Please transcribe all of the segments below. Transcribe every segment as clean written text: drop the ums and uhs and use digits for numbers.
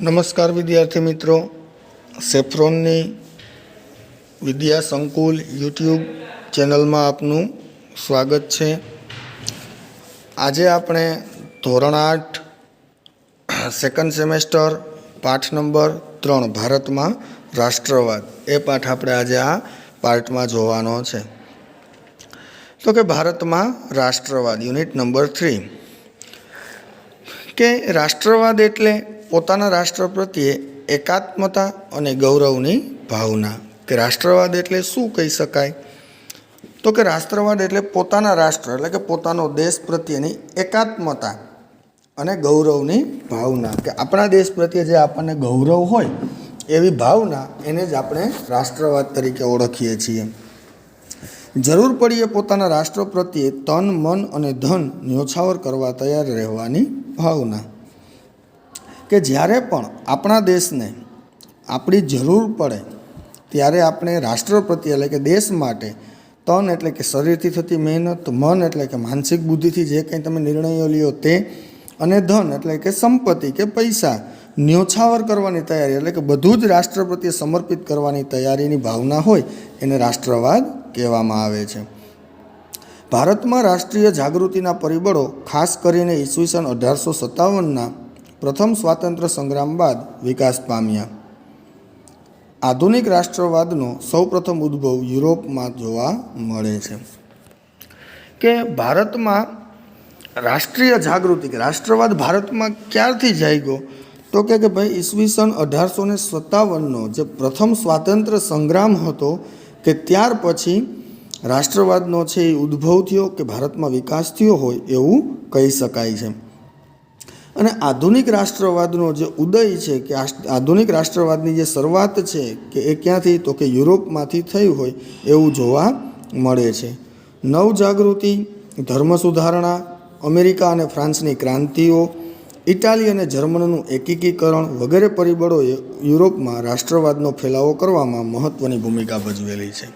નમસ્કાર વિદ્યાર્થી મિત્રો, સેફ્રોનની વિદ્યા સંકુલ યુટ્યુબ ચેનલમાં આપનું સ્વાગત છે। આજે આપણે ધોરણ 8 સેકન્ડ સેમેસ્ટર પાઠ નંબર 3 ભારતમાં રાષ્ટ્રવાદ એ પાઠ આપણે આજે આ પાર્ટમાં જોવાનો છે। તો કે ભારતમાં રાષ્ટ્રવાદ યુનિટ નંબર 3 કે રાષ્ટ્રવાદ એટલે પોતાના રાષ્ટ્ર પ્રત્યે એકાત્મતા અને ગૌરવની ભાવના। કે રાષ્ટ્રવાદ એટલે શું કહી શકાય? તો કે રાષ્ટ્રવાદ એટલે પોતાના રાષ્ટ્ર એટલે કે પોતાનો દેશ પ્રત્યેની એકાત્મતા અને ગૌરવની ભાવના। કે આપણા દેશ પ્રત્યે જે આપણને ગૌરવ હોય એવી ભાવના એને જ આપણે રાષ્ટ્રવાદ તરીકે ઓળખીએ છીએ। જરૂર પડીએ પોતાના રાષ્ટ્ર પ્રત્યે તન મન અને ધન ન્યોછાવર કરવા તૈયાર રહેવાની ભાવના। કે જ્યારે પણ આપણા દેશને આપણી જરૂર પડે ત્યારે આપણે રાષ્ટ્ર પ્રત્યે એટલે કે દેશ માટે તન એટલે કે શરીરથી થતી મહેનત, મન એટલે કે માનસિક બુદ્ધિથી જે કંઈ તમે નિર્ણયો લ્યો તે, અને ધન એટલે કે સંપત્તિ કે પૈસા ન્યોછાવર કરવાની તૈયારી એટલે કે બધું જ રાષ્ટ્ર પ્રત્યે સમર્પિત કરવાની તૈયારીની ભાવના હોય એને રાષ્ટ્રવાદ કહેવામાં આવે છે। ભારતમાં રાષ્ટ્રીય જાગૃતિના પરિબળો ખાસ કરીને ઈસવીસન 1857ના પ્રથમ સ્વાતંત્ર્ય સંગ્રામ બાદ વિકાસ પામ્યા। આધુનિક રાષ્ટ્રવાદનો સૌપ્રથમ ઉદ્ભવ યુરોપમાં જોવા મળે છે। કે ભારતમાં રાષ્ટ્રીય જાગૃતિ કે રાષ્ટ્રવાદ ભારતમાં ક્યારથી જાગ્યો? તો કે ભાઈ ઈસવીસન 1857નો જે પ્રથમ સ્વાતંત્ર્ય સંગ્રામ હતો કે ત્યાર પછી રાષ્ટ્રવાદનો છે એ ઉદ્ભવ થયો કે ભારતમાં વિકાસ થયો હોય એવું કહી શકાય છે। અને આધુનિક રાષ્ટ્રવાદનો જે ઉદય છે કે આધુનિક રાષ્ટ્રવાદની જે શરૂઆત છે કે એ ક્યાંથી? તો કે યુરોપમાંથી થયું હોય એવું જોવા મળે છે। નવજાગૃતિ, ધર્મ સુધારણા, અમેરિકા અને ફ્રાન્સની ક્રાંતિઓ, ઇટાલી અને જર્મનનું એકીકરણ વગેરે પરિબળોએ યુરોપમાં રાષ્ટ્રવાદનો ફેલાવો કરવામાં મહત્ત્વની ભૂમિકા ભજવેલી છે।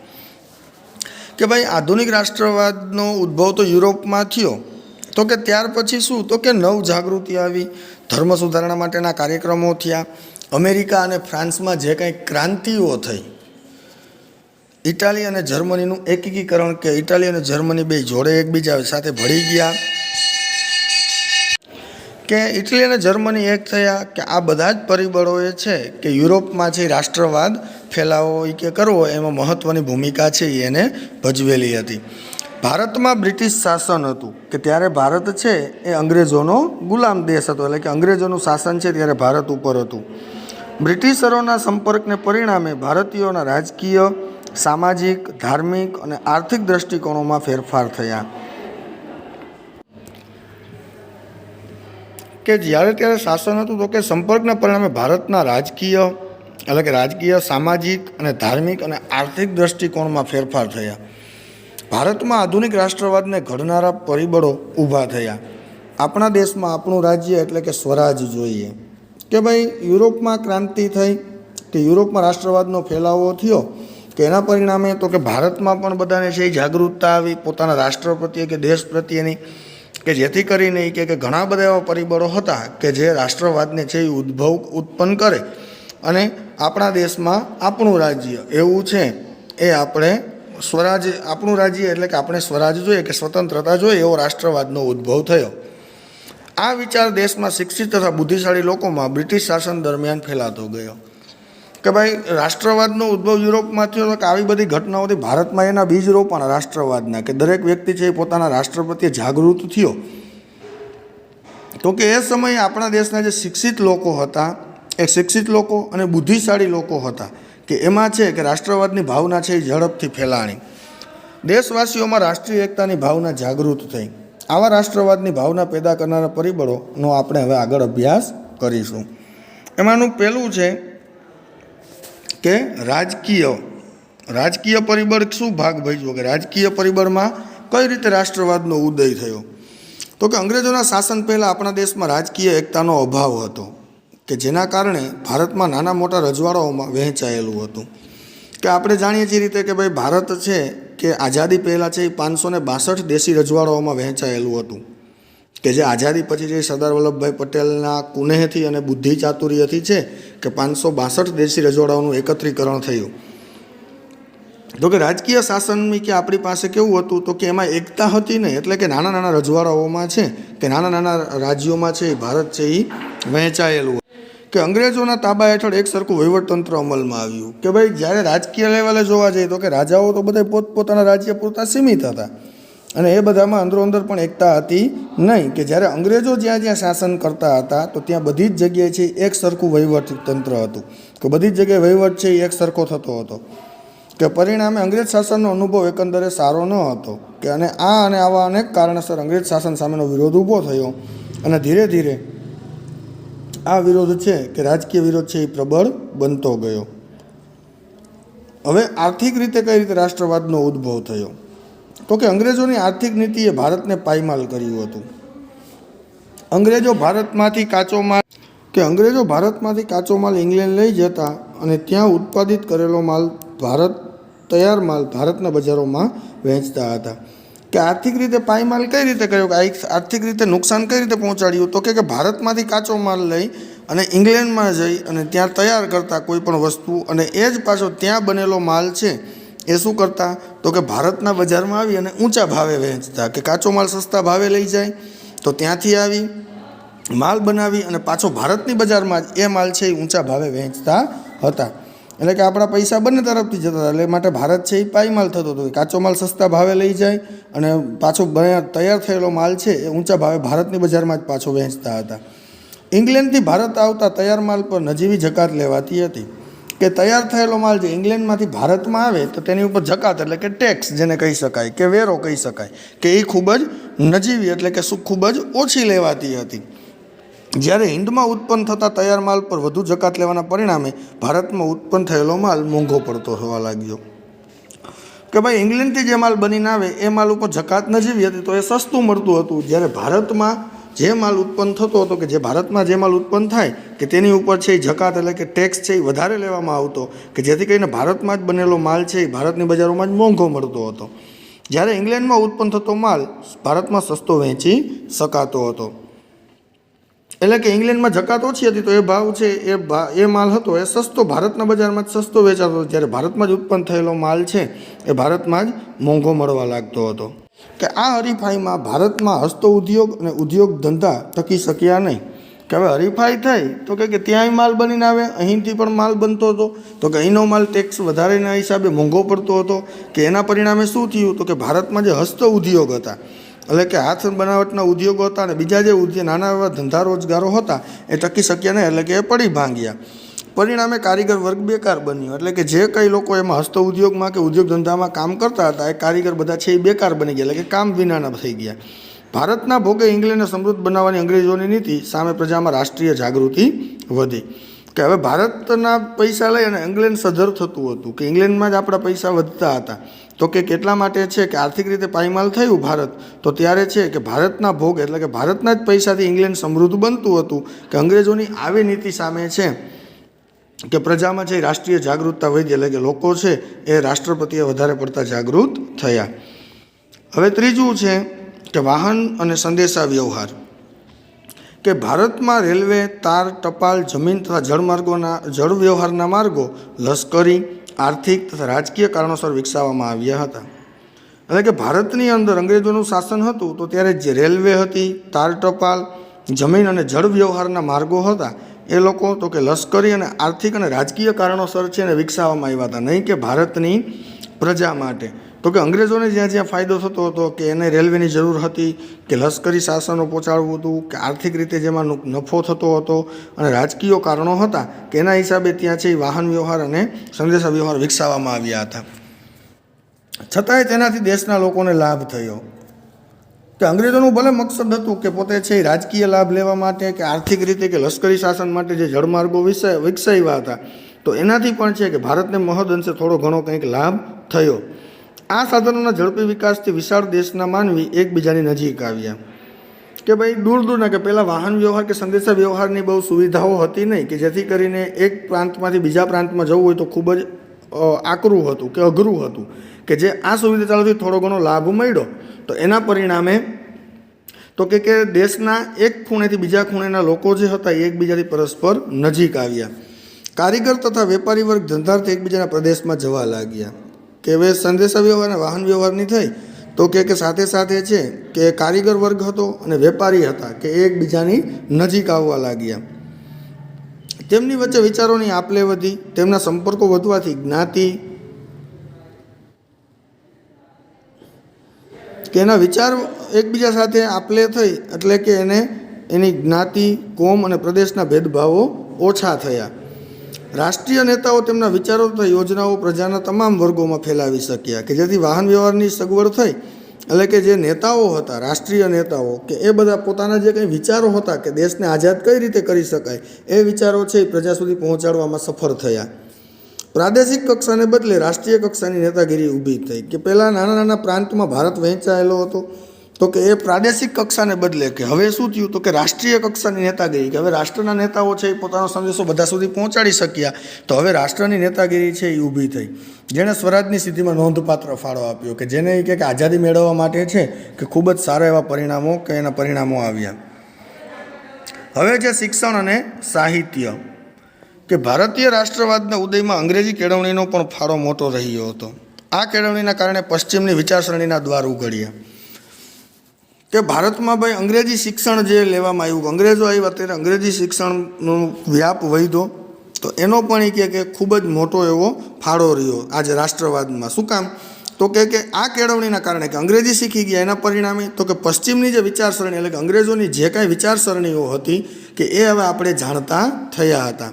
કે ભાઈ આધુનિક રાષ્ટ્રવાદનો ઉદ્ભવ તો યુરોપમાં થયો, તો કે ત્યાર પછી શું? તો કે નવ જાગૃતિ આવી, ધર્મ સુધારણા માટેના કાર્યક્રમો થયા, અમેરિકા અને ફ્રાન્સમાં જે કંઈ ક્રાંતિઓ થઈ, ઇટાલી અને જર્મનીનું એકીકરણ કે ઇટાલી અને જર્મની બે જોડે એકબીજા સાથે ભળી ગયા, કે ઇટલી અને જર્મની એક થયા, કે આ બધા જ પરિબળોએ છે કે યુરોપમાં છે રાષ્ટ્રવાદ ફેલાવો કે કરવો એમાં મહત્ત્વની ભૂમિકા છે એને ભજવેલી હતી। ભારતમાં બ્રિટિશ શાસન હતું કે ત્યારે ભારત છે એ અંગ્રેજોનો ગુલામ દેશ હતો એટલે કે અંગ્રેજોનું શાસન છે ત્યારે ભારત ઉપર હતું। બ્રિટિશરોના સંપર્કને પરિણામે ભારતીયોના રાજકીય, સામાજિક, ધાર્મિક અને આર્થિક દૃષ્ટિકોણોમાં ફેરફાર થયા। કે જ્યારે ત્યારે શાસન હતું તો કે સંપર્કના પરિણામે ભારતના રાજકીય એટલે કે રાજકીય, સામાજિક અને ધાર્મિક અને આર્થિક દૃષ્ટિકોણમાં ફેરફાર થયા। ભારતમાં આધુનિક રાષ્ટ્રવાદને ઘડનારા પરિબળો ઊભા થયા। આપણા દેશમાં આપણું રાજ્ય એટલે કે સ્વરાજ જોઈએ। કે ભાઈ યુરોપમાં ક્રાંતિ થઈ કે યુરોપમાં રાષ્ટ્રવાદનો ફેલાવો થયો કે એના પરિણામે તો કે ભારતમાં પણ બધાને છે જાગૃતતા આવી પોતાના રાષ્ટ્ર પ્રત્યે કે દેશ પ્રત્યેની, કે જેથી કરીને કે ઘણા બધા એવા પરિબળો હતા કે જે રાષ્ટ્રવાદને છે એ ઉત્પન્ન કરે અને આપણા દેશમાં આપણું રાજ્ય એવું છે એ આપણે સ્વરાજ, આપણું રાજ્ય એટલે કે આપણે સ્વરાજ જોઈએ કે સ્વતંત્રતા જોઈએ એવો રાષ્ટ્રવાદનો ઉદ્ભવ થયો। આ વિચાર દેશમાં શિક્ષિત તથા બુદ્ધિશાળી લોકોમાં બ્રિટિશ શાસન દરમિયાન ફેલાતો ગયો। કે ભાઈ રાષ્ટ્રવાદનો ઉદ્ભવ યુરોપમાં થયો કે આવી બધી ઘટનાઓથી ભારતમાં એના બીજ રોપણ રાષ્ટ્રવાદના કે દરેક વ્યક્તિ છે એ પોતાના રાષ્ટ્ર પ્રત્યે જાગૃત થયો। તો કે એ સમયે આપણા દેશના જે શિક્ષિત લોકો હતા એ શિક્ષિત લોકો અને બુદ્ધિશાળી લોકો હતા કે એમાં છે કે રાષ્ટ્રવાદની ભાવના છે એ ઝડપથી ફેલાણી। દેશવાસીઓમાં રાષ્ટ્રીય એકતાની ભાવના જાગૃત થઈ। આવા રાષ્ટ્રવાદની ભાવના પેદા કરનારા પરિબળોનો આપણે હવે આગળ અભ્યાસ કરીશું। એમાંનું પહેલું છે કે રાજકીય પરિબળ શું ભાગ ભજવો? કે રાજકીય પરિબળમાં કઈ રીતે રાષ્ટ્રવાદનો ઉદય થયો? તો કે અંગ્રેજોના શાસન પહેલાં આપણા દેશમાં રાજકીય એકતાનો અભાવ હતો કે જેના કારણે ભારતમાં નાના મોટા રજવાડાઓમાં વહેંચાયેલું હતું। કે આપણે જાણીએ છીએ રીતે કે ભાઈ ભારત છે કે આઝાદી પહેલાં છે એ 562 દેશી રજવાડાઓમાં વહેંચાયેલું હતું। કે જે આઝાદી પછી જે સરદાર વલ્લભભાઈ પટેલના કુનેહથી અને બુદ્ધિ ચાતુર્યથી છે કે 562 દેશી રજવાડાઓનું એકત્રીકરણ થયું. તો કે રાજકીય શાસનની કે આપણી પાસે કેવું હતું તો કે એમાં એકતા હતી નહીં, એટલે કે નાના નાના રજવાડાઓમાં છે કે નાના નાના રાજ્યોમાં છે એ ભારત છે એ વહેંચાયેલું કે અંગ્રેજોના તાબા હેઠળ એક સરખું વહીવટતંત્ર અમલમાં આવ્યું. કે ભાઈ જ્યારે રાજકીય લેવલે જોવા જઈએ તો કે રાજાઓ તો બધા પોતપોતાના રાજ્ય પૂરતા સીમિત હતા અને એ બધામાં અંદરો અંદર પણ એકતા હતી નહીં. કે જ્યારે અંગ્રેજો જ્યાં જ્યાં શાસન કરતા હતા તો ત્યાં બધી જ જગ્યાએ છે એક સરખું વહીવટતંત્ર હતું કે બધી જ જગ્યાએ વહીવટ છે એ એક સરખો થતો હતો. કે પરિણામે અંગ્રેજ શાસનનો અનુભવ એકંદરે સારો ન હતો કે અને આવા અનેક કારણસર અંગ્રેજ શાસન સામેનો વિરોધ ઊભો થયો અને ધીરે ધીરે આ વિરોધ છે કે રાજકીય વિરોધ છે એ પ્રબળ બનતો ગયો. હવે આર્થિક રીતે કઈ રીતે રાષ્ટ્રવાદનો ઉદ્ભવ થયો તો કે અંગ્રેજોની આર્થિક નીતિએ ભારતને પાયમાલ કર્યું હતું. અંગ્રેજો ભારતમાંથી કાચો માલ ઇંગ્લેન્ડ લઈ જતા અને ત્યાં ઉત્પાદિત કરેલો માલ તૈયાર માલ ભારતના બજારોમાં વહેંચતા હતા. કે આર્થિક રીતે પાયમાલ કઈ રીતે કર્યો, કે આર્થિક રીતે નુકસાન કઈ રીતે પહોંચાડ્યું તો કે ભારતમાંથી કાચો માલ લઈ અને ઇંગ્લેન્ડમાં જઈ અને ત્યાં તૈયાર કરતા કોઈ પણ વસ્તુ અને એ જ પાછો ત્યાં બનેલો માલ છે એ શું કરતા તો કે ભારતના બજારમાં આવી અને ઊંચા ભાવે વહેંચતા. કે કાચો માલ સસ્તા ભાવે લઈ જાય તો ત્યાંથી આવી માલ બનાવી અને પાછો ભારતની બજારમાં જ એ માલ છે એ ઊંચા ભાવે વહેંચતા હતા. એટલે કે આપણા પૈસા બંને તરફથી જતા હતા, એટલે માટે ભારત છે એ પાયમાલ થતો હતો. કાચો માલ સસ્તા ભાવે લઈ જાય અને પાછો તૈયાર થયેલો માલ છે એ ઊંચા ભાવે ભારતની બજારમાં જ પાછો વહેંચતા હતા. ઇંગ્લેન્ડથી ભારત આવતા તૈયાર માલ પર નજીવી જકાત લેવાતી હતી. કે તૈયાર થયેલો માલ જે ઇંગ્લેન્ડમાંથી ભારતમાં આવે તો તેની ઉપર જકાત એટલે કે ટેક્સ જેને કહી શકાય કે વેરો કહી શકાય કે એ ખૂબ જ નજીવી એટલે કે ખૂબ જ ઓછી લેવાતી હતી. જ્યારે હિન્દમાં ઉત્પન્ન થતા તૈયાર માલ પર વધુ જકાત લેવાના પરિણામે ભારતમાં ઉત્પન્ન થયેલો માલ મોંઘો પડતો થવા લાગ્યો. કે ભાઈ ઇંગ્લેન્ડથી જે માલ બનીને આવે એ માલ ઉપર જકાત નજીવી હતી તો એ સસ્તું મળતું હતું. જ્યારે ભારતમાં જે માલ ઉત્પન્ન થતો હતો કે જે ભારતમાં જે માલ ઉત્પન્ન થાય કે તેની ઉપર છે એ જકાત એટલે કે ટેક્સ છે એ વધારે લેવામાં આવતો કે જેથી કરીને ભારતમાં જ બનેલો માલ છે એ ભારતની બજારોમાં જ મોંઘો મળતો હતો. જ્યારે ઇંગ્લેન્ડમાં ઉત્પન્ન થતો માલ ભારતમાં સસ્તો વહેંચી શકાતો હતો. એટલે કે ઇંગ્લેન્ડમાં જકાત ઓછી હતી તો એ ભાવ છે એ માલ હતો એ સસ્તો ભારતના બજારમાં જ સસ્તો વેચાતો હતો. જ્યારે ભારતમાં જ ઉત્પન્ન થયેલો માલ છે એ ભારતમાં જ મોંઘો મળવા લાગતો હતો. કે આ હરીફાઈમાં ભારતમાં હસ્ત ઉદ્યોગ અને ઉદ્યોગ ધંધા ટકી શક્યા નહીં. કે હવે હરીફાઈ થઈ તો કે ત્યાંય માલ બનીને આવે, અહીંથી પણ માલ બનતો હતો તો કે અહીંનો માલ ટેક્સ વધારેના હિસાબે મોંઘો પડતો હતો. કે એના પરિણામે શું થયું તો કે ભારતમાં જે હસ્ત ઉદ્યોગ હતા એટલે કે હાથ બનાવટના ઉદ્યોગો હતા અને બીજા જે નાના એવા ધંધા રોજગારો હતા એ ટકી શક્યા નહીં, એટલે કે એ પડી ભાંગ્યા. પરિણામે કારીગર વર્ગ બેકાર બન્યો. એટલે કે જે કંઈ લોકો એમાં હસ્ત ઉદ્યોગમાં કે ઉદ્યોગ ધંધામાં કામ કરતા હતા એ કારીગર બધા છે એ બેકાર બની ગયા, એટલે કે કામ વિનાના થઈ ગયા. ભારતના ભોગે ઇંગ્લેન્ડને સમૃદ્ધ બનાવવાની અંગ્રેજોની નીતિ સામે પ્રજામાં રાષ્ટ્રીય જાગૃતિ વધી. કે હવે ભારતના પૈસા લઈ અને ઇંગ્લેન્ડ સધર થતું હતું કે ઇંગ્લેન્ડમાં જ આપણા પૈસા વધતા હતા. તો કે કેટલા માટે છે કે આર્થિક રીતે પાયમાલ થયું ભારત તો ત્યારે છે કે ભારતના ભોગ એટલે કે ભારતના જ પૈસાથી ઇંગ્લેન્ડ સમૃદ્ધ બનતું હતું. કે અંગ્રેજોની આવી નીતિ સામે છે કે પ્રજામાં છે રાષ્ટ્રીય જાગૃતતા વધી, એટલે કે લોકો છે એ રાષ્ટ્ર પ્રત્યે વધારે પડતા જાગૃત થયા. હવે ત્રીજું છે કે વાહન અને સંદેશા વ્યવહાર. કે ભારતમાં રેલવે, તાર, ટપાલ, જમીન તથા જળ વ્યવહારના માર્ગો લશ્કરી, આર્થિક તથા રાજકીય કારણોસર વિકસાવવામાં આવ્યા હતા. એટલે કે ભારતની અંદર અંગ્રેજોનું શાસન હતું તો ત્યારે જે રેલવે હતી, તાર, ટપાલ, જમીન અને જળ વ્યવહારના માર્ગો હતા એ લોકો તો કે લશ્કરી અને આર્થિક અને રાજકીય કારણોસર છે એને વિકસાવવામાં આવ્યા હતા, નહીં કે ભારતની પ્રજા માટે. તો કે અંગ્રેજોને જ્યાં જ્યાં ફાયદો થતો હતો કે એને રેલવેની જરૂર હતી કે લશ્કરી શાસનો પહોંચાડવું હતું કે આર્થિક રીતે જેમાં નફો થતો હતો અને રાજકીય કારણો હતા કે એના હિસાબે ત્યાં છે વાહન વ્યવહાર અને સંદેશા વ્યવહાર વિકસાવવામાં આવ્યા હતા. છતાંય તેનાથી દેશના લોકોને લાભ થયો. કે અંગ્રેજોનું ભલે મકસદ હતું કે પોતે છે રાજકીય લાભ લેવા માટે કે આર્થિક રીતે કે લશ્કરી શાસન માટે જે જળમાર્ગો વિકસાવ્યા હતા તો એનાથી પણ છે કે ભારતને મહદ અંશે થોડો ઘણો કંઈક લાભ થયો. આ સાધનોના ઝડપી વિકાસથી વિશાળ દેશના માનવી એકબીજાની નજીક આવ્યા. કે ભાઈ દૂર દૂરના કે પહેલાં વાહન વ્યવહાર કે સંદેશા વ્યવહારની બહુ સુવિધાઓ હતી નહીં કે જેથી કરીને એક પ્રાંતમાંથી બીજા પ્રાંતમાં જવું હોય તો ખૂબ જ આકરું હતું કે અઘરું હતું. કે જે આ સુવિધા ચાલુથી થોડો ઘણો લાભ મળ્યો તો એના પરિણામે તો કે દેશના એક ખૂણેથી બીજા ખૂણેના લોકો જે હતા એ એકબીજાથી પરસ્પર નજીક આવ્યા. કારીગર તથા વેપારી વર્ગ ધંધાર્થે એકબીજાના પ્રદેશમાં જવા લાગ્યા. કે હવે સંદેશા વ્યવહાર અને વાહન વ્યવહારની થઈ તો કે સાથે સાથે છે કે કારીગર વર્ગ હતો અને વેપારી હતા કે એ એકબીજાની નજીક આવવા લાગ્યા. તેમની વચ્ચે વિચારોની આપલે વધી. તેમના સંપર્કો વધવાથી જ્ઞાતિ કે એના વિચાર એકબીજા સાથે આપલે થઈ એટલે કે એની જ્ઞાતિ, કોમ અને પ્રદેશના ભેદભાવો ઓછા થયા. રાષ્ટ્રીય નેતાઓ તેમના વિચારો તથા યોજનાઓ પ્રજાના તમામ વર્ગોમાં ફેલાવી શક્યા કે જેથી વાહન વ્યવહારની સગવડ થઈ. એટલે કે જે નેતાઓ હતા, રાષ્ટ્રીય નેતાઓ, કે એ બધા પોતાના જે કંઈ વિચારો હતા કે દેશને આઝાદ કઈ રીતે કરી શકાય એ વિચારો છે એ પ્રજા સુધી પહોંચાડવામાં સફળ થયા. પ્રાદેશિક કક્ષાને બદલે રાષ્ટ્રીય કક્ષાની નેતાગીરી ઊભી થઈ. કે પહેલાં નાના નાના પ્રાંતમાં ભારત વહેંચાયેલો હતો તો કે એ પ્રાદેશિક કક્ષાને બદલે કે હવે શું થયું તો કે રાષ્ટ્રીય કક્ષાની નેતાગીરી, કે હવે રાષ્ટ્રના નેતાઓ છે એ પોતાનો સંદેશો બધા સુધી પહોંચાડી શક્યા. તો હવે રાષ્ટ્રની નેતાગીરી છે એ ઊભી થઈ, જેણે સ્વરાજની સિદ્ધિમાં નોંધપાત્ર ફાળો આપ્યો. કે જેને કે આઝાદી મેળવવા માટે છે કે ખૂબ જ સારા એવા પરિણામો કે એના પરિણામો આવ્યા. હવે છે શિક્ષણ અને સાહિત્ય. કે ભારતીય રાષ્ટ્રવાદના ઉદયમાં અંગ્રેજી કેળવણીનો પણ ફાળો મોટો રહ્યો હતો. આ કેળવણીના કારણે પશ્ચિમની વિચારસરણીના દ્વાર ઉઘડ્યા. કે ભારતમાં ભાઈ અંગ્રેજી શિક્ષણ જે લેવામાં આવ્યું, અંગ્રેજો આવ્યા ત્યારે અંગ્રેજી શિક્ષણનો વ્યાપ વધ્યો. તો એનો પણ એ કે ખૂબ જ મોટો એવો ફાળો રહ્યો આજે રાષ્ટ્રવાદમાં. શું કામ તો કે આ કેળવણીના કારણે કે અંગ્રેજી શીખી ગયા એના પરિણામે તો કે પશ્ચિમની જે વિચારસરણી એટલે કે અંગ્રેજોની જે કાંઈ વિચારસરણીઓ હતી કે એ હવે આપણે જાણતા થયા હતા.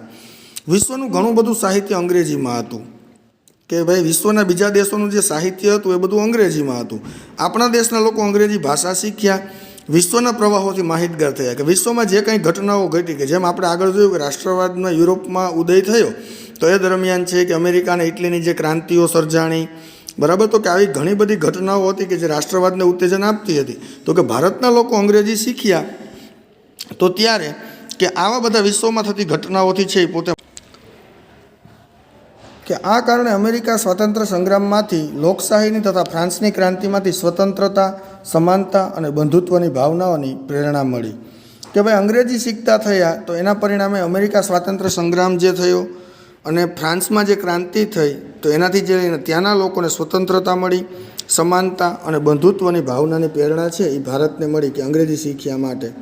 વિશ્વનું ઘણું બધું સાહિત્ય અંગ્રેજીમાં હતું. કે ભાઈ વિશ્વના બીજા દેશોનું જે સાહિત્ય હતું એ બધું અંગ્રેજીમાં હતું. આપણા દેશના લોકો અંગ્રેજી ભાષા શીખ્યા, વિશ્વના પ્રવાહોથી માહિતગાર થયા. કે વિશ્વમાં જે કંઈ ઘટનાઓ ઘટી, કે જેમ આપણે આગળ જોયું કે રાષ્ટ્રવાદમાં યુરોપમાં ઉદય થયો તો એ દરમિયાન છે કે અમેરિકા અને ઇટલીની જે ક્રાંતિઓ સર્જાણી, બરાબર, તો કે આવી ઘણી બધી ઘટનાઓ હતી કે જે રાષ્ટ્રવાદને ઉત્તેજન આપતી હતી. તો કે ભારતના લોકો અંગ્રેજી શીખ્યા તો ત્યારે કે આવા બધા વિશ્વમાં થતી ઘટનાઓથી છે એ પોતે કે આ કારણે અમેરિકા સ્વાતંત્ર્ય સંગ્રામમાંથી, લોકશાહીની તથા ફ્રાન્સની ક્રાંતિમાંથી સ્વતંત્રતા, સમાનતા અને બંધુત્વની ભાવનાઓની પ્રેરણા મળી. કે ભાઈ અંગ્રેજી શીખતા થયા તો એના પરિણામે અમેરિકા સ્વાતંત્ર્ય સંગ્રામ જે થયો અને ફ્રાન્સમાં જે ક્રાંતિ થઈ તો એનાથી જે ત્યાંના લોકોને સ્વતંત્રતા મળી, સમાનતા અને બંધુત્વની ભાવનાની પ્રેરણા છે એ ભારતને મળી કે અંગ્રેજી શીખ્યા માટે.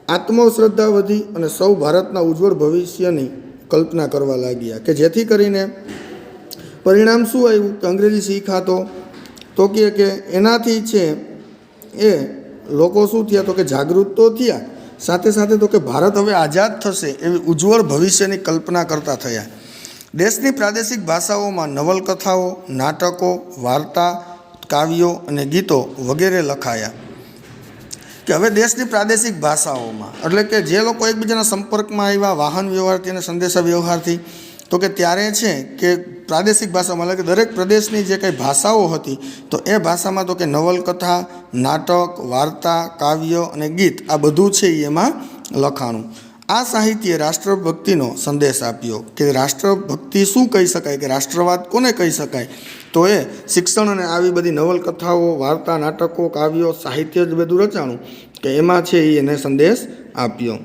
આત્મશ્રદ્ધા વધી અને સૌ ભારતના ઉજ્જવળ ભવિષ્યની કલ્પના કરવા લાગ્યા. કે જેથી કરીને પરિણામ શું આવ્યું કે અંગ્રેજી શીખાતો તો કે એનાથી છે એ લોકો શું થયા તો કે જાગૃત તો થયા, સાથે સાથે તો કે ભારત હવે આઝાદ થશે એવી ઉજ્જવળ ભવિષ્યની કલ્પના કરતા થયા. દેશની પ્રાદેશિક ભાષાઓમાં નવલકથાઓ, નાટકો, વાર્તા, કાવ્યો અને ગીતો વગેરે લખાયા. કે હવે દેશની પ્રાદેશિક ભાષાઓમાં એટલે કે જે લોકો એકબીજાના સંપર્કમાં આવ્યા વાહન વ્યવહારથી અને સંદેશા વ્યવહારથી તો કે ત્યારે છે કે પ્રાદેશિક ભાષામાં એટલે કે દરેક પ્રદેશની જે કંઈ ભાષાઓ હતી તો એ ભાષામાં તો કે નવલકથા, નાટક, વાર્તા, કાવ્ય અને ગીત આ બધું છે એમાં લખાણું. આ સાહિત્યે રાષ્ટ્રભક્તિનો સંદેશ આપ્યો. કે રાષ્ટ્રભક્તિ શું કહી શકાય, કે રાષ્ટ્રવાદ કોને કહી શકાય, તો એ શિક્ષણ અને આવી બધી નવલકથાઓ, વાર્તા, નાટકો, કાવ્યો, સાહિત્ય જ બધું રચાણું કે એમાં છે એને સંદેશ આપ્યો.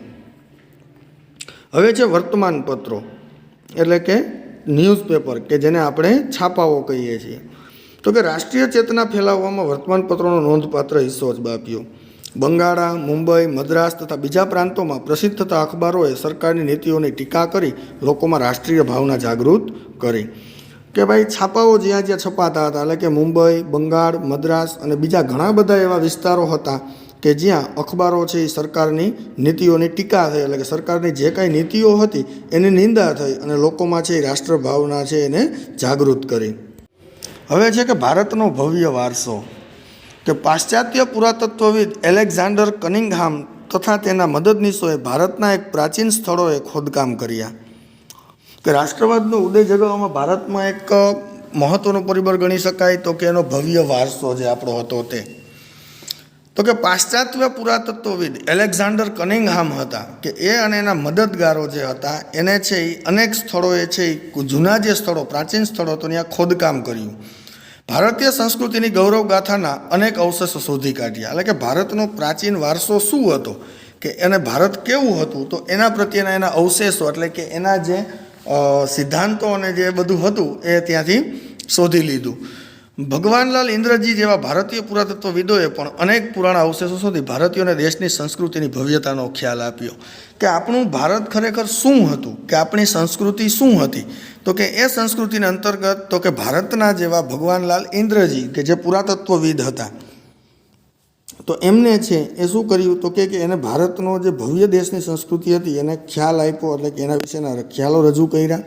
હવે છે વર્તમાનપત્રો એટલે કે ન્યૂઝપેપર કે જેને આપણે છાપાઓ કહીએ છીએ. તો કે રાષ્ટ્રીય ચેતના ફેલાવવામાં વર્તમાનપત્રોનો નોંધપાત્ર હિસ્સો જ આપ્યો. બંગાળા, મુંબઈ, મદ્રાસ તથા બીજા પ્રાંતોમાં પ્રસિદ્ધ થતા અખબારોએ સરકારની નીતિઓની ટીકા કરી લોકોમાં રાષ્ટ્રીય ભાવના જાગૃત કરી. કે ભાઈ છાપાઓ જ્યાં જ્યાં છપાતા હતા એટલે કે મુંબઈ, બંગાળ, મદ્રાસ અને બીજા ઘણા બધા એવા વિસ્તારો હતા કે જ્યાં અખબારો છે એ સરકારની નીતિઓની ટીકા થઈ એટલે કે સરકારની જે કાંઈ નીતિઓ હતી એની નિંદા થઈ અને લોકોમાં છે એ રાષ્ટ્રભાવના છે એને જાગૃત કરી. હવે છે કે ભારતનો ભવ્ય વારસો. કે પાશ્ચાત્ય પુરાતત્વવિદ એલેક્ઝાન્ડર કનિંગહામ તથા તેના મદદનીશોએ ભારતના એક પ્રાચીન સ્થળોએ ખોદકામ કર્યા. કે રાષ્ટ્રવાદનો ઉદય જગાવવામાં ભારતમાં એક મહત્ત્વનું પરિબળ ગણી શકાય તો કે એનો ભવ્ય વારસો જે આપણો હતો તે. તો કે પાશ્ચાત્ય પુરાતત્વવિદ એલેક્ઝાન્ડર કનિંગહામ હતા કે એ અને એના મદદગારો જે હતા એને છે એ અનેક સ્થળોએ છે એ જૂના જે સ્થળો પ્રાચીન સ્થળો તો ત્યાં ખોદકામ કર્યું. ભારતીય સંસ્કૃતિની ગૌરવ ગાથાના અનેક અવશેષો શોધી કાઢ્યા, એટલે કે ભારતનો પ્રાચીન વારસો શું હતો, કે એને ભારત કેવું હતું, તો એના પ્રત્યેના એના અવશેષો એટલે કે એના જે સિદ્ધાંતો અને જે બધું હતું એ ત્યાંથી શોધી લીધું. ભગવાનલાલ ઇન્દ્રજી જેવા ભારતીય પુરાતત્વવિદોએ પણ અનેક પુરાણા અવશેષો શોધી ભારતીયોને દેશની સંસ્કૃતિની ભવ્યતાનો ખ્યાલ આપ્યો કે આપણું ભારત ખરેખર શું હતું, કે આપણી સંસ્કૃતિ શું હતી. તો કે એ સંસ્કૃતિના અંતર્ગત તો કે ભારતના જેવા ભગવાનલાલ ઇન્દ્રજી કે જે પુરાતત્વવિદ હતા, તો એમને છે એ શું કર્યું, તો કે એને ભારતનો જે ભવ્ય દેશની સંસ્કૃતિ હતી એને ખ્યાલ આપ્યો, એટલે કે એના વિશેના ખ્યાલો રજૂ કર્યા.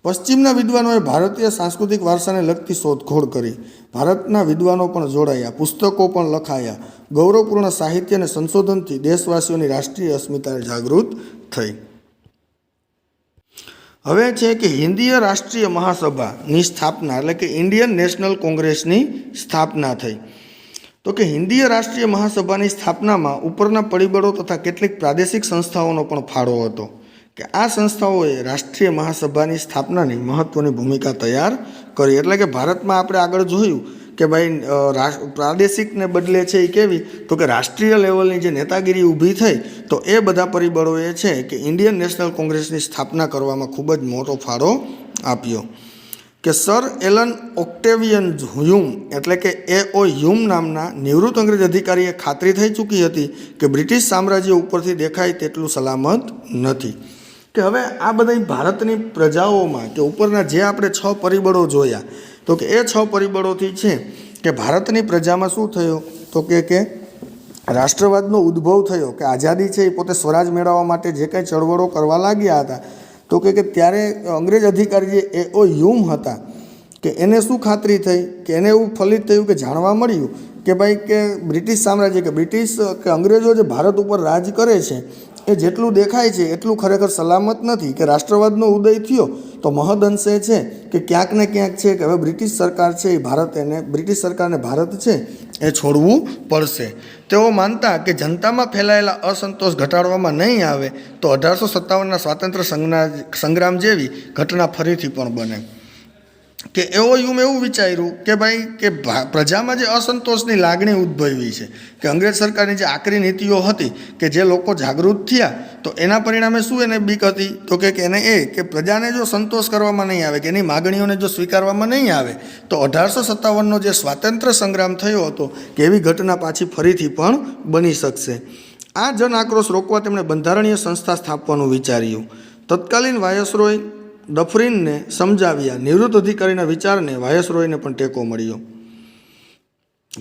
પશ્ચિમના વિદ્વાનોએ ભારતીય સાંસ્કૃતિક વારસાને લગતી શોધખોળ કરી. ભારતના વિદ્વાનો પણ જોડાયા, પુસ્તકો પણ લખાયા. ગૌરવપૂર્ણ સાહિત્ય અને સંશોધનથી દેશવાસીઓની રાષ્ટ્રીય અસ્મિતા જાગૃત થઈ. હવે છે કે હિન્દીય રાષ્ટ્રીય મહાસભાની સ્થાપના, એટલે કે ઇન્ડિયન નેશનલ કોંગ્રેસની સ્થાપના થઈ. તો કે હિન્દીય રાષ્ટ્રીય મહાસભાની સ્થાપનામાં ઉપરના પરિબળો તથા કેટલીક પ્રાદેશિક સંસ્થાઓનો પણ ફાળો હતો, કે આ સંસ્થાઓએ રાષ્ટ્રીય મહાસભાની સ્થાપનાની મહત્ત્વની ભૂમિકા તૈયાર કરી. એટલે કે ભારતમાં આપણે આગળ જોયું કે ભાઈ પ્રાદેશિકને બદલે છે એ કેવી, તો કે રાષ્ટ્રીય લેવલની જે નેતાગીરી ઊભી થઈ, તો એ બધા પરિબળોએ છે કે ઇન્ડિયન નેશનલ કોંગ્રેસની સ્થાપના કરવામાં ખૂબ જ મોટો ફાળો આપ્યો. કે સર એલન ઓક્ટેવિયન હ્યુમ એટલે કે A.O. હ્યુમ નામના નિવૃત્ત અંગ્રેજ અધિકારીએ ખાતરી થઈ ચૂકી હતી કે બ્રિટિશ સામ્રાજ્ય ઉપરથી દેખાય તેટલું સલામત નથી. કે હવે આ બધા ભારતની પ્રજાઓમાં કે ઉપરના જે આપણે 6 પરિબળો જોયા, તો કે એ 6 પરિબળોથી છે કે ભારતની પ્રજામાં શું થયું, તો કે રાષ્ટ્રવાદનો ઉદ્ભવ થયો, કે આઝાદી છે એ પોતે સ્વરાજ મેળવવા માટે જે કંઈ ચળવળો કરવા લાગ્યા હતા, તો કે ત્યારે અંગ્રેજ અધિકારી જે A.O. હ્યુમ હતા, કે એને શું ખાતરી થઈ, કે એને એવું ફલિત થયું, કે જાણવા મળ્યું કે ભાઈ કે બ્રિટિશ સામ્રાજ્ય કે બ્રિટિશ કે અંગ્રેજો જે ભારત ઉપર રાજ કરે છે એ જેટલું દેખાય છે એટલું ખરેખર સલામત નથી. કે રાષ્ટ્રવાદનો ઉદય થયો તો મહદઅંશે છે કે ક્યાંક ને ક્યાંક છે કે હવે બ્રિટિશ સરકાર છે એ બ્રિટિશ સરકારને ભારત છે એ છોડવું પડશે. તેઓ માનતા કે જનતામાં ફેલાયેલા અસંતોષ ઘટાડવામાં નહીં આવે તો 1857ના સ્વાતંત્ર્ય સંગ્રામ જેવી ઘટના ફરીથી પણ બને. કે એવો હ્યુમે એવું વિચાર્યું કે ભાઈ કે પ્રજામાં જે અસંતોષની લાગણી ઉદ્ભવી છે, કે અંગ્રેજ સરકારની જે આકરી નીતિઓ હતી, કે જે લોકો જાગૃત થયા, તો એના પરિણામે શું એને બીક હતી, તો કે એને એ કે પ્રજાને જો સંતોષ કરવામાં નહીં આવે, કે એની માગણીઓને જો સ્વીકારવામાં નહીં આવે, તો 1857નો જે સ્વાતંત્ર્ય સંગ્રામ થયો હતો કે એવી ઘટના પાછી ફરીથી પણ બની શકશે. આ જન આક્રોશ રોકવા તેમણે બંધારણીય સંસ્થા સ્થાપવાનું વિચાર્યું. તત્કાલીન વાયસરોય ડફરિનને સમજાવ્યા. નિવૃત્ત અધિકારીના વિચારને વાયસરોયને પણ ટેકો મળ્યો.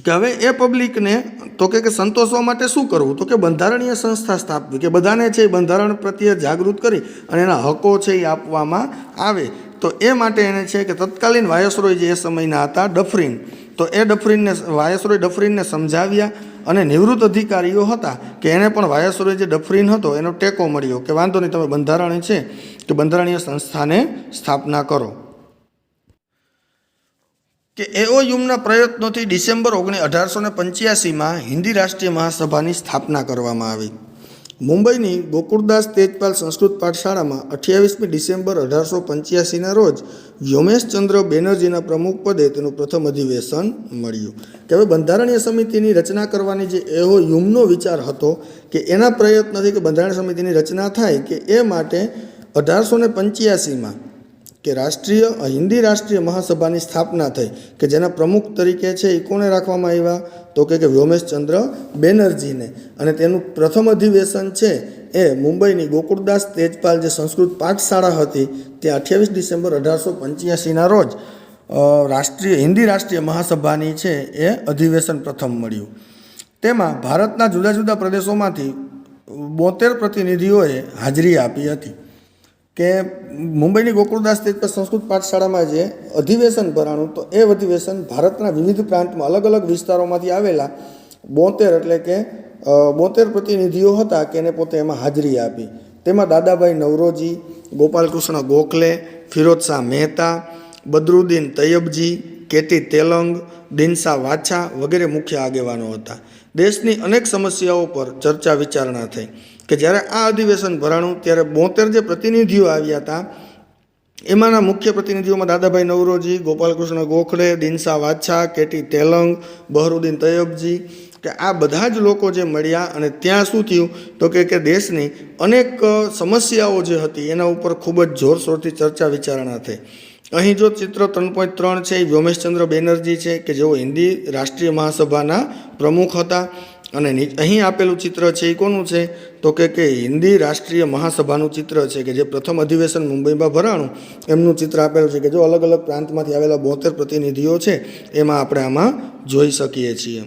કે હવે એ પબ્લિકને તો કે સંતોષવા માટે શું કરવું, તો કે બંધારણીય સંસ્થા સ્થાપવી, કે બધાને છે એ બંધારણ પ્રત્યે જાગૃત કરી અને એના હકો છે એ આપવામાં આવે. તો એ માટે એને છે કે તત્કાલીન વાયસરોય જે એ સમયના હતા ડફરિન, તો એ વાયસરોય ડફરિનને સમજાવ્યા, અને નિવૃત્ત અધિકારીઓ હતા કે એને પણ વાયસરોય જે ડફરિન હતો એનો ટેકો મળ્યો, કે વાંધો નહીં, તમે બંધારણ છે કે બંધારણીય સંસ્થાને સ્થાપના કરો. કે A.O. હ્યુમના પ્રયત્નોથી ડિસેમ્બર 1885માં હિન્દી રાષ્ટ્રીય મહાસભાની સ્થાપના કરવામાં આવી. મુંબઈની ગોકુળદાસ તેજપાલ સંસ્કૃત પાઠશાળામાં 28મી ડિસેમ્બર 1885ના રોજ વ્યોમેશચંદ્ર બેનર્જીના પ્રમુખ પદે તેનું પ્રથમ અધિવેશન મળ્યું. કે હવે બંધારણીય સમિતિની રચના કરવાની જે A.O. હ્યુમનો વિચાર હતો, કે એના પ્રયત્નથી કે બંધારણ સમિતિની રચના થાય, કે એ માટે 1885માં કે હિન્દી રાષ્ટ્રીય મહાસભાની સ્થાપના થઈ, કે જેના પ્રમુખ તરીકે છે એ કોને રાખવામાં આવ્યા, તો કે વ્યોમેશચંદ્ર બેનર્જીને. અને તેનું પ્રથમ અધિવેશન છે એ મુંબઈની ગોકુળદાસ તેજપાલ જે સંસ્કૃત પાઠશાળા હતી ત્યાં 28 ડિસેમ્બર 1885ના રોજ હિન્દી રાષ્ટ્રીય મહાસભાની છે એ અધિવેશન પ્રથમ મળ્યું. તેમાં ભારતના જુદા જુદા પ્રદેશોમાંથી 72 પ્રતિનિધિઓએ હાજરી આપી હતી. કે મુંબઈની ગોકુળદાસ તેજપાલ સંસ્કૃત પાઠશાળામાં જે અધિવેશન ભરાણું, તો એ અધિવેશન ભારતના વિવિધ પ્રાંતમાં અલગ અલગ વિસ્તારોમાંથી આવેલા 72 એટલે કે 72 પ્રતિનિધિઓ હતા કે એને પોતે એમાં હાજરી આપી. તેમાં દાદાભાઈ નવરોજી, ગોપાલકૃષ્ણ ગોખલે, ફિરોજ શાહ મહેતા, બદરુદ્દીન તૈયબજી, કેટી તેલંગ, દિનશા વાછા વગેરે મુખ્ય આગેવાનો હતા. દેશની અનેક સમસ્યાઓ પર ચર્ચા વિચારણા થઈ. કે જ્યારે આ અધિવેશન ભરાણું ત્યારે 72 જે પ્રતિનિધિઓ આવ્યા હતા એમાંના મુખ્ય પ્રતિનિધિઓમાં દાદાભાઈ નવરોજી, ગોપાલકૃષ્ણ ગોખલે, દિનસા વાછા, કેટી તેલંગ, બહરુદ્દીન તૈયબજી, કે આ બધા જ લોકો જે મળ્યા અને ત્યાં શું થયું તો કે દેશની અનેક સમસ્યાઓ જે હતી એના ઉપર ખૂબ જ જોરશોરથી ચર્ચા વિચારણા થઈ. અહીં જો ચિત્ર 3.3 છે એ વ્યોમેશચંદ્ર બેનર્જી છે કે જેઓ હિન્દી રાષ્ટ્રીય મહાસભાના પ્રમુખ હતા. અને અહીં આપેલું ચિત્ર છે એ કોનું છે તો કે હિન્દી રાષ્ટ્રીય મહાસભાનું ચિત્ર છે કે જે પ્રથમ અધિવેશન મુંબઈમાં ભરાણું એમનું ચિત્ર આપેલું છે કે જો અલગ અલગ પ્રાંતમાંથી આવેલા 72 પ્રતિનિધિઓ છે એમાં આપણે આમાં જોઈ શકીએ છીએ.